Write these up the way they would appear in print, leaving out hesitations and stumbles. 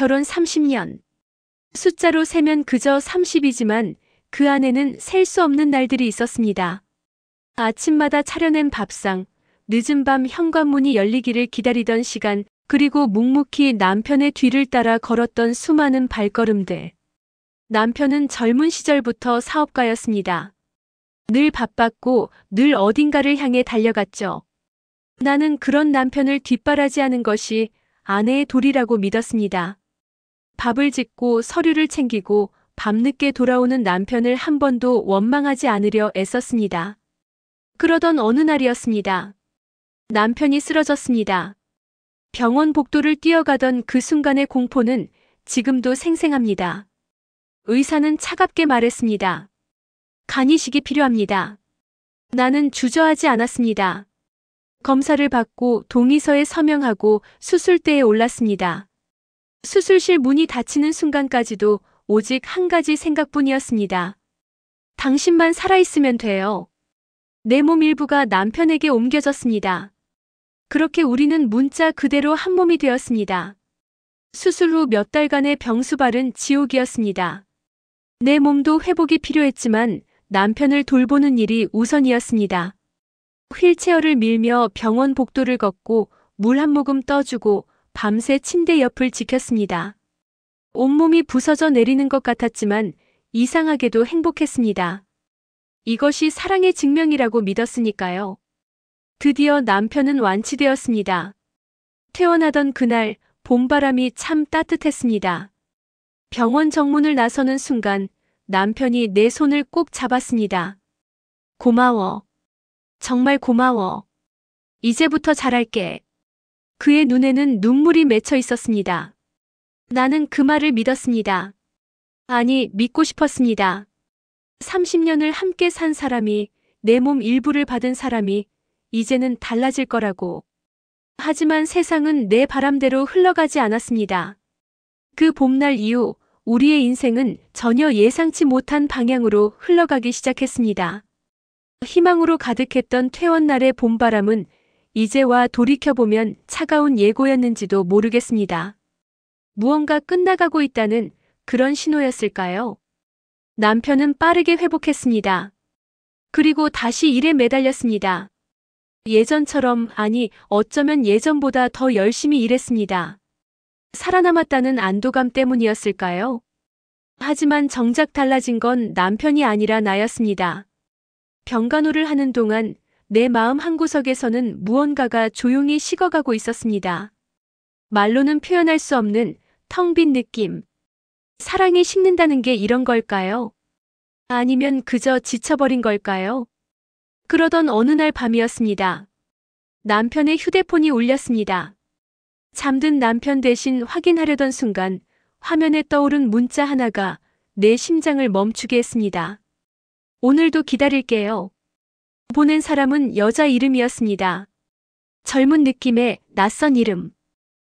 결혼 30년. 숫자로 세면 그저 30이지만 그 안에는 셀 수 없는 날들이 있었습니다. 아침마다 차려낸 밥상, 늦은 밤 현관문이 열리기를 기다리던 시간, 그리고 묵묵히 남편의 뒤를 따라 걸었던 수많은 발걸음들. 남편은 젊은 시절부터 사업가였습니다. 늘 바빴고 늘 어딘가를 향해 달려갔죠. 나는 그런 남편을 뒷바라지하는 것이 아내의 도리라고 믿었습니다. 밥을 짓고 서류를 챙기고 밤늦게 돌아오는 남편을 한 번도 원망하지 않으려 애썼습니다. 그러던 어느 날이었습니다. 남편이 쓰러졌습니다. 병원 복도를 뛰어가던 그 순간의 공포는 지금도 생생합니다. 의사는 차갑게 말했습니다. 간이식이 필요합니다. 나는 주저하지 않았습니다. 검사를 받고 동의서에 서명하고 수술대에 올랐습니다. 수술실 문이 닫히는 순간까지도 오직 한 가지 생각뿐이었습니다. 당신만 살아있으면 돼요. 내 몸 일부가 남편에게 옮겨졌습니다. 그렇게 우리는 문자 그대로 한 몸이 되었습니다. 수술 후 몇 달간의 병수발은 지옥이었습니다. 내 몸도 회복이 필요했지만 남편을 돌보는 일이 우선이었습니다. 휠체어를 밀며 병원 복도를 걷고 물 한 모금 떠주고 밤새 침대 옆을 지켰습니다. 온몸이 부서져 내리는 것 같았지만 이상하게도 행복했습니다. 이것이 사랑의 증명이라고 믿었으니까요. 드디어 남편은 완치되었습니다. 퇴원하던 그날 봄바람이 참 따뜻했습니다. 병원 정문을 나서는 순간 남편이 내 손을 꼭 잡았습니다. 고마워. 정말 고마워. 이제부터 잘할게. 그의 눈에는 눈물이 맺혀 있었습니다. 나는 그 말을 믿었습니다. 아니, 믿고 싶었습니다. 30년을 함께 산 사람이, 내 몸 일부를 받은 사람이 이제는 달라질 거라고. 하지만 세상은 내 바람대로 흘러가지 않았습니다. 그 봄날 이후 우리의 인생은 전혀 예상치 못한 방향으로 흘러가기 시작했습니다. 희망으로 가득했던 퇴원날의 봄바람은 이제와 돌이켜보면 차가운 예고였는지도 모르겠습니다. 무언가 끝나가고 있다는 그런 신호였을까요? 남편은 빠르게 회복했습니다. 그리고 다시 일에 매달렸습니다. 예전처럼, 아니, 어쩌면 예전보다 더 열심히 일했습니다. 살아남았다는 안도감 때문이었을까요? 하지만 정작 달라진 건 남편이 아니라 나였습니다. 병간호를 하는 동안 내 마음 한구석에서는 무언가가 조용히 식어가고 있었습니다. 말로는 표현할 수 없는 텅 빈 느낌. 사랑이 식는다는 게 이런 걸까요? 아니면 그저 지쳐버린 걸까요? 그러던 어느 날 밤이었습니다. 남편의 휴대폰이 울렸습니다. 잠든 남편 대신 확인하려던 순간 화면에 떠오른 문자 하나가 내 심장을 멈추게 했습니다. 오늘도 기다릴게요. 보낸 사람은 여자 이름이었습니다. 젊은 느낌의 낯선 이름.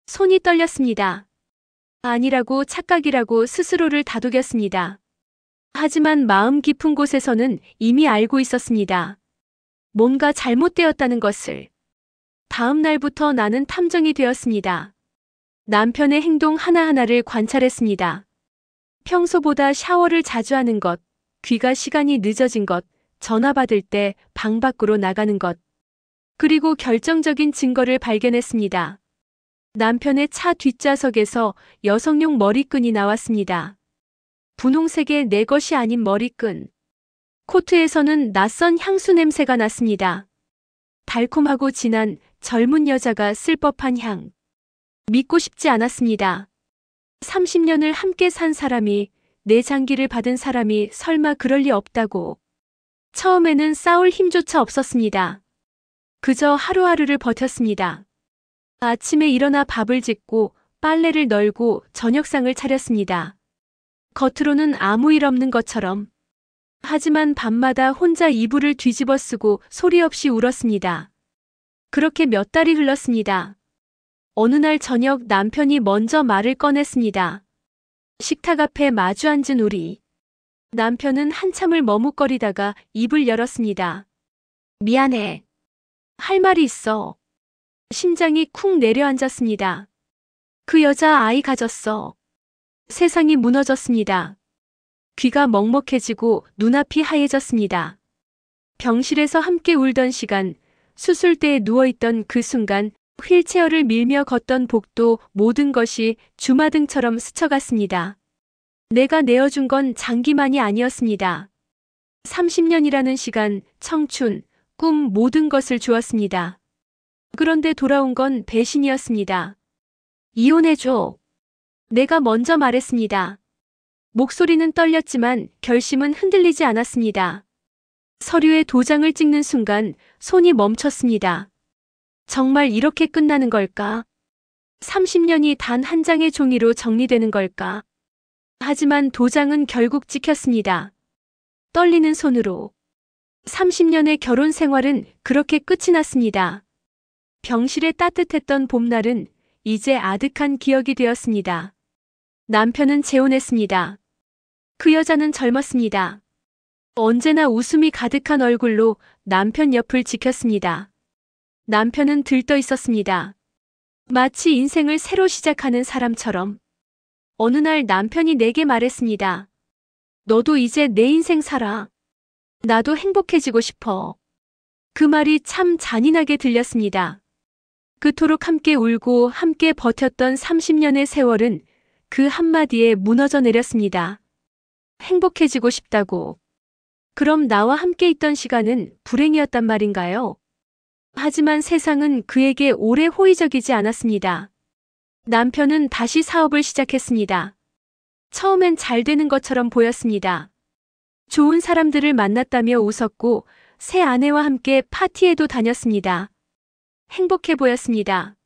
손이 떨렸습니다. 아니라고 착각이라고 스스로를 다독였습니다. 하지만 마음 깊은 곳에서는 이미 알고 있었습니다. 뭔가 잘못되었다는 것을. 다음 날부터 나는 탐정이 되었습니다. 남편의 행동 하나하나를 관찰했습니다. 평소보다 샤워를 자주 하는 것, 귀가 시간이 늦어진 것, 전화 받을 때 방 밖으로 나가는 것. 그리고 결정적인 증거를 발견했습니다. 남편의 차 뒷좌석에서 여성용 머리끈이 나왔습니다. 분홍색의 내 것이 아닌 머리끈. 코트에서는 낯선 향수 냄새가 났습니다. 달콤하고 진한 젊은 여자가 쓸 법한 향. 믿고 싶지 않았습니다. 30년을 함께 산 사람이, 내 장기를 받은 사람이 설마 그럴 리 없다고. 처음에는 싸울 힘조차 없었습니다. 그저 하루하루를 버텼습니다. 아침에 일어나 밥을 짓고 빨래를 널고 저녁상을 차렸습니다. 겉으로는 아무 일 없는 것처럼. 하지만 밤마다 혼자 이불을 뒤집어 쓰고 소리 없이 울었습니다. 그렇게 몇 달이 흘렀습니다. 어느 날 저녁 남편이 먼저 말을 꺼냈습니다. 식탁 앞에 마주 앉은 우리. 남편은 한참을 머뭇거리다가 입을 열었습니다. 미안해. 할 말이 있어. 심장이 쿵 내려앉았습니다. 그 여자 아이 가졌어. 세상이 무너졌습니다. 귀가 먹먹해지고 눈앞이 하얘졌습니다. 병실에서 함께 울던 시간, 수술대에 누워있던 그 순간, 휠체어를 밀며 걷던 복도 모든 것이 주마등처럼 스쳐갔습니다. 내가 내어준 건 장기만이 아니었습니다. 30년이라는 시간, 청춘, 꿈 모든 것을 주었습니다. 그런데 돌아온 건 배신이었습니다. 이혼해줘. 내가 먼저 말했습니다. 목소리는 떨렸지만 결심은 흔들리지 않았습니다. 서류에 도장을 찍는 순간 손이 멈췄습니다. 정말 이렇게 끝나는 걸까? 30년이 단 한 장의 종이로 정리되는 걸까? 하지만 도장은 결국 찍혔습니다. 떨리는 손으로. 30년의 결혼 생활은 그렇게 끝이 났습니다. 병실에 따뜻했던 봄날은 이제 아득한 기억이 되었습니다. 남편은 재혼했습니다. 그 여자는 젊었습니다. 언제나 웃음이 가득한 얼굴로 남편 옆을 지켰습니다. 남편은 들떠 있었습니다. 마치 인생을 새로 시작하는 사람처럼. 어느 날 남편이 내게 말했습니다. 너도 이제 내 인생 살아. 나도 행복해지고 싶어. 그 말이 참 잔인하게 들렸습니다. 그토록 함께 울고 함께 버텼던 30년의 세월은 그 한마디에 무너져 내렸습니다. 행복해지고 싶다고. 그럼 나와 함께 있던 시간은 불행이었단 말인가요? 하지만 세상은 그에게 오래 호의적이지 않았습니다. 남편은 다시 사업을 시작했습니다. 처음엔 잘 되는 것처럼 보였습니다. 좋은 사람들을 만났다며 웃었고 새 아내와 함께 파티에도 다녔습니다. 행복해 보였습니다.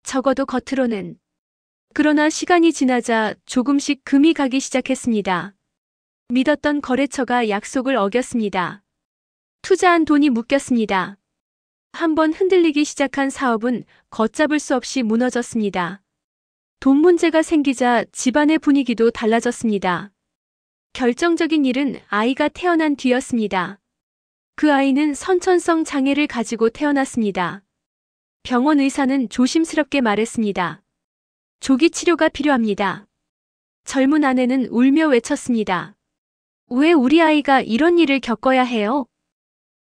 적어도 겉으로는. 그러나 시간이 지나자 조금씩 금이 가기 시작했습니다. 믿었던 거래처가 약속을 어겼습니다. 투자한 돈이 묶였습니다. 한번 흔들리기 시작한 사업은 걷잡을 수 없이 무너졌습니다. 돈 문제가 생기자 집안의 분위기도 달라졌습니다. 결정적인 일은 아이가 태어난 뒤였습니다. 그 아이는 선천성 장애를 가지고 태어났습니다. 병원 의사는 조심스럽게 말했습니다. 조기 치료가 필요합니다. 젊은 아내는 울며 외쳤습니다. 왜 우리 아이가 이런 일을 겪어야 해요?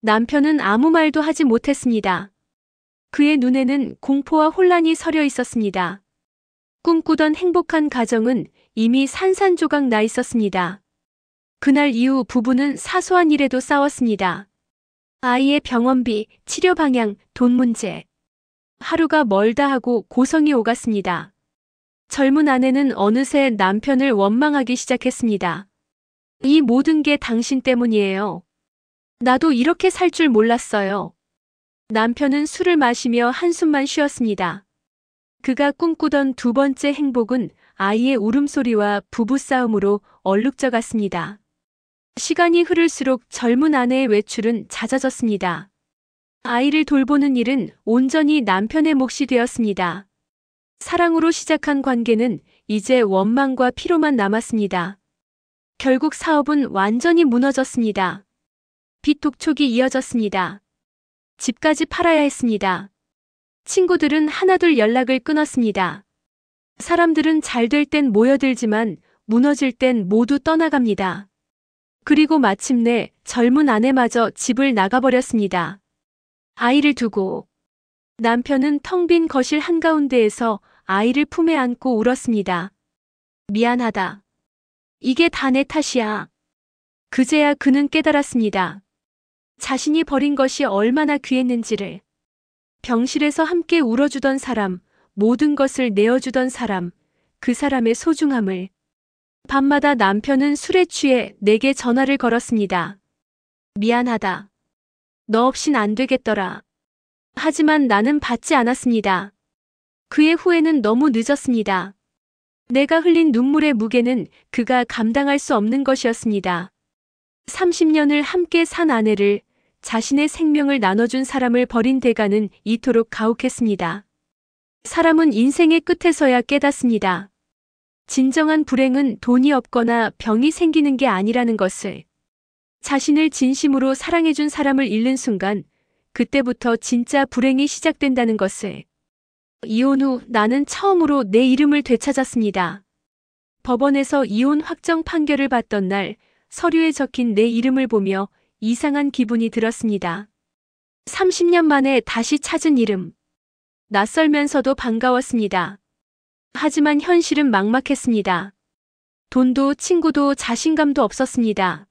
남편은 아무 말도 하지 못했습니다. 그의 눈에는 공포와 혼란이 서려 있었습니다. 꿈꾸던 행복한 가정은 이미 산산조각 나 있었습니다. 그날 이후 부부는 사소한 일에도 싸웠습니다. 아이의 병원비, 치료 방향, 돈 문제. 하루가 멀다 하고 고성이 오갔습니다. 젊은 아내는 어느새 남편을 원망하기 시작했습니다. 이 모든 게 당신 때문이에요. 나도 이렇게 살 줄 몰랐어요. 남편은 술을 마시며 한숨만 쉬었습니다. 그가 꿈꾸던 두 번째 행복은 아이의 울음소리와 부부싸움으로 얼룩져 갔습니다. 시간이 흐를수록 젊은 아내의 외출은 잦아졌습니다. 아이를 돌보는 일은 온전히 남편의 몫이 되었습니다. 사랑으로 시작한 관계는 이제 원망과 피로만 남았습니다. 결국 사업은 완전히 무너졌습니다. 빚 독촉이 이어졌습니다. 집까지 팔아야 했습니다. 친구들은 하나둘 연락을 끊었습니다. 사람들은 잘 될 땐 모여들지만 무너질 땐 모두 떠나갑니다. 그리고 마침내 젊은 아내마저 집을 나가버렸습니다. 아이를 두고 남편은 텅 빈 거실 한가운데에서 아이를 품에 안고 울었습니다. 미안하다. 이게 다 내 탓이야. 그제야 그는 깨달았습니다. 자신이 버린 것이 얼마나 귀했는지를. 병실에서 함께 울어주던 사람, 모든 것을 내어주던 사람, 그 사람의 소중함을. 밤마다 남편은 술에 취해 내게 전화를 걸었습니다. 미안하다. 너 없인 안 되겠더라. 하지만 나는 받지 않았습니다. 그의 후회는 너무 늦었습니다. 내가 흘린 눈물의 무게는 그가 감당할 수 없는 것이었습니다. 30년을 함께 산 아내를, 자신의 생명을 나눠준 사람을 버린 대가는 이토록 가혹했습니다. 사람은 인생의 끝에서야 깨닫습니다. 진정한 불행은 돈이 없거나 병이 생기는 게 아니라는 것을. 자신을 진심으로 사랑해준 사람을 잃는 순간, 그때부터 진짜 불행이 시작된다는 것을. 이혼 후 나는 처음으로 내 이름을 되찾았습니다. 법원에서 이혼 확정 판결을 받던 날 서류에 적힌 내 이름을 보며 이상한 기분이 들었습니다. 30년 만에 다시 찾은 이름. 낯설면서도 반가웠습니다. 하지만 현실은 막막했습니다. 돈도 친구도 자신감도 없었습니다.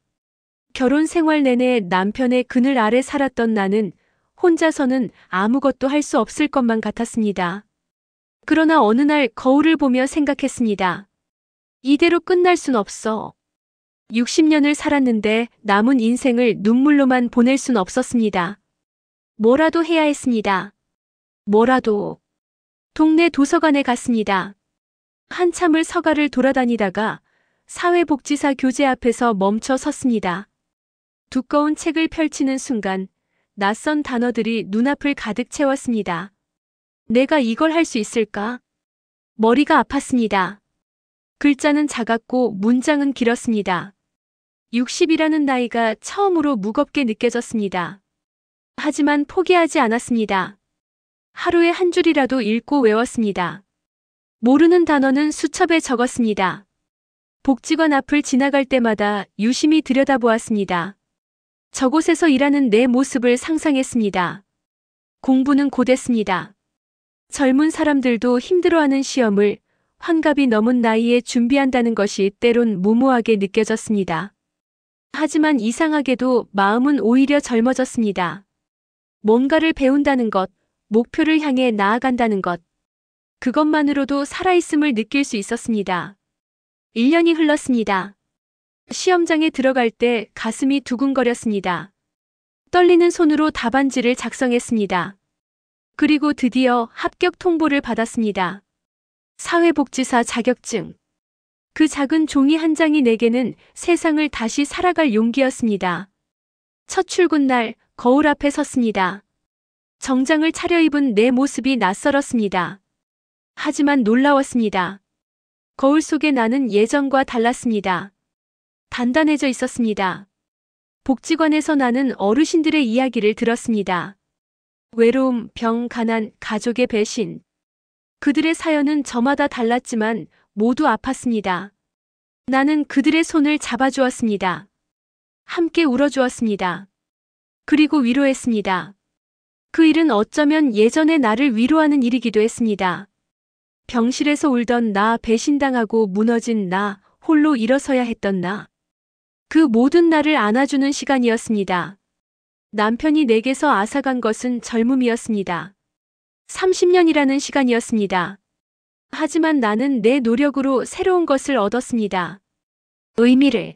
결혼 생활 내내 남편의 그늘 아래 살았던 나는 혼자서는 아무것도 할 수 없을 것만 같았습니다. 그러나 어느 날 거울을 보며 생각했습니다. 이대로 끝날 순 없어. 60년을 살았는데 남은 인생을 눈물로만 보낼 순 없었습니다. 뭐라도 해야 했습니다. 뭐라도. 동네 도서관에 갔습니다. 한참을 서가를 돌아다니다가 사회복지사 교재 앞에서 멈춰 섰습니다. 두꺼운 책을 펼치는 순간 낯선 단어들이 눈앞을 가득 채웠습니다. 내가 이걸 할 수 있을까? 머리가 아팠습니다. 글자는 작았고 문장은 길었습니다. 60이라는 나이가 처음으로 무겁게 느껴졌습니다. 하지만 포기하지 않았습니다. 하루에 한 줄이라도 읽고 외웠습니다. 모르는 단어는 수첩에 적었습니다. 복지관 앞을 지나갈 때마다 유심히 들여다보았습니다. 저곳에서 일하는 내 모습을 상상했습니다. 공부는 곧했습니다. 젊은 사람들도 힘들어하는 시험을 환갑이 넘은 나이에 준비한다는 것이 때론 무모하게 느껴졌습니다. 하지만 이상하게도 마음은 오히려 젊어졌습니다. 뭔가를 배운다는 것, 목표를 향해 나아간다는 것, 그것만으로도 살아있음을 느낄 수 있었습니다. 1년이 흘렀습니다. 시험장에 들어갈 때 가슴이 두근거렸습니다. 떨리는 손으로 답안지를 작성했습니다. 그리고 드디어 합격 통보를 받았습니다. 사회복지사 자격증. 그 작은 종이 한 장이 내게는 세상을 다시 살아갈 용기였습니다. 첫 출근 날 거울 앞에 섰습니다. 정장을 차려입은 내 모습이 낯설었습니다. 하지만 놀라웠습니다. 거울 속에 나는 예전과 달랐습니다. 단단해져 있었습니다. 복지관에서 나는 어르신들의 이야기를 들었습니다. 외로움, 병, 가난, 가족의 배신. 그들의 사연은 저마다 달랐지만 모두 아팠습니다. 나는 그들의 손을 잡아주었습니다. 함께 울어주었습니다. 그리고 위로했습니다. 그 일은 어쩌면 예전의 나를 위로하는 일이기도 했습니다. 병실에서 울던 나, 배신당하고 무너진 나, 홀로 일어서야 했던 나. 그 모든 나를 안아주는 시간이었습니다. 남편이 내게서 앗아간 것은 젊음이었습니다. 30년이라는 시간이었습니다. 하지만 나는 내 노력으로 새로운 것을 얻었습니다. 의미를.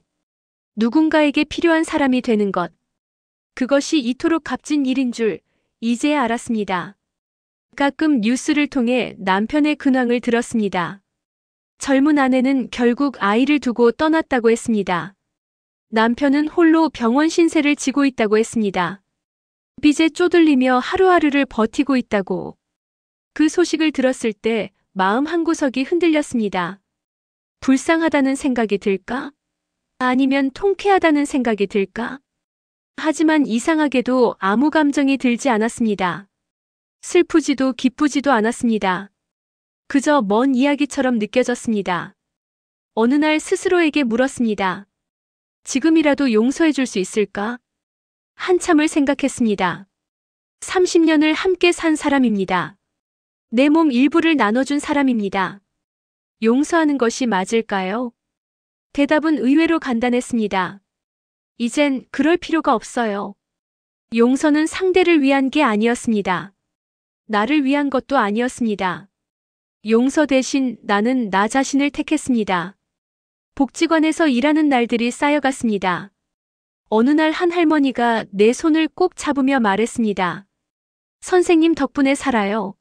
누군가에게 필요한 사람이 되는 것. 그것이 이토록 값진 일인 줄 이제야 알았습니다. 가끔 뉴스를 통해 남편의 근황을 들었습니다. 젊은 아내는 결국 아이를 두고 떠났다고 했습니다. 남편은 홀로 병원 신세를 지고 있다고 했습니다. 빚에 쪼들리며 하루하루를 버티고 있다고. 그 소식을 들었을 때 마음 한구석이 흔들렸습니다. 불쌍하다는 생각이 들까? 아니면 통쾌하다는 생각이 들까? 하지만 이상하게도 아무 감정이 들지 않았습니다. 슬프지도 기쁘지도 않았습니다. 그저 먼 이야기처럼 느껴졌습니다. 어느 날 스스로에게 물었습니다. 지금이라도 용서해 줄 수 있을까? 한참을 생각했습니다. 30년을 함께 산 사람입니다. 내 몸 일부를 나눠준 사람입니다. 용서하는 것이 맞을까요? 대답은 의외로 간단했습니다. 이젠 그럴 필요가 없어요. 용서는 상대를 위한 게 아니었습니다. 나를 위한 것도 아니었습니다. 용서 대신 나는 나 자신을 택했습니다. 복지관에서 일하는 날들이 쌓여갔습니다. 어느 날 한 할머니가 내 손을 꼭 잡으며 말했습니다. 선생님 덕분에 살아요.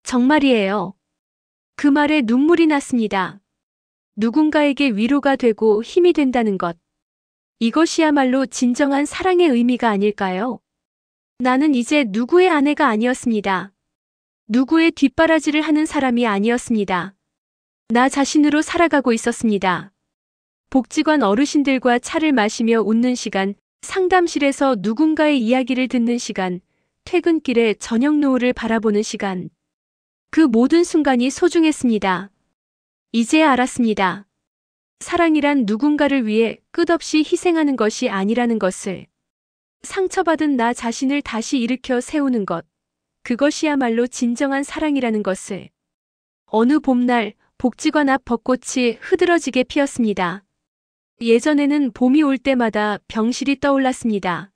정말이에요. 그 말에 눈물이 났습니다. 누군가에게 위로가 되고 힘이 된다는 것. 이것이야말로 진정한 사랑의 의미가 아닐까요? 나는 이제 누구의 아내가 아니었습니다. 누구의 뒷바라지를 하는 사람이 아니었습니다. 나 자신으로 살아가고 있었습니다. 복지관 어르신들과 차를 마시며 웃는 시간, 상담실에서 누군가의 이야기를 듣는 시간, 퇴근길에 저녁 노을을 바라보는 시간. 그 모든 순간이 소중했습니다. 이제 알았습니다. 사랑이란 누군가를 위해 끝없이 희생하는 것이 아니라는 것을. 상처받은 나 자신을 다시 일으켜 세우는 것. 그것이야말로 진정한 사랑이라는 것을. 어느 봄날 복지관 앞 벚꽃이 흐드러지게 피었습니다. 예전에는 봄이 올 때마다 병실이 떠올랐습니다.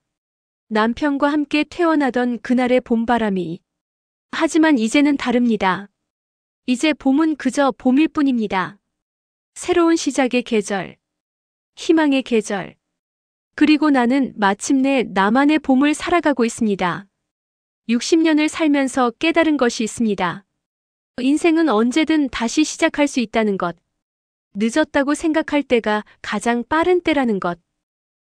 남편과 함께 퇴원하던 그날의 봄바람이. 하지만 이제는 다릅니다. 이제 봄은 그저 봄일 뿐입니다. 새로운 시작의 계절, 희망의 계절. 그리고 나는 마침내 나만의 봄을 살아가고 있습니다. 60년을 살면서 깨달은 것이 있습니다. 인생은 언제든 다시 시작할 수 있다는 것. 늦었다고 생각할 때가 가장 빠른 때라는 것.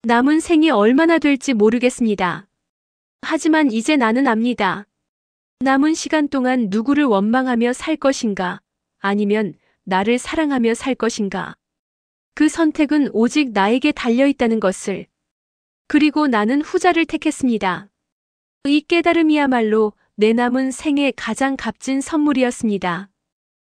남은 생이 얼마나 될지 모르겠습니다. 하지만 이제 나는 압니다. 남은 시간 동안 누구를 원망하며 살 것인가? 아니면 나를 사랑하며 살 것인가? 그 선택은 오직 나에게 달려있다는 것을. 그리고 나는 후자를 택했습니다. 이 깨달음이야말로 내 남은 생의 가장 값진 선물이었습니다.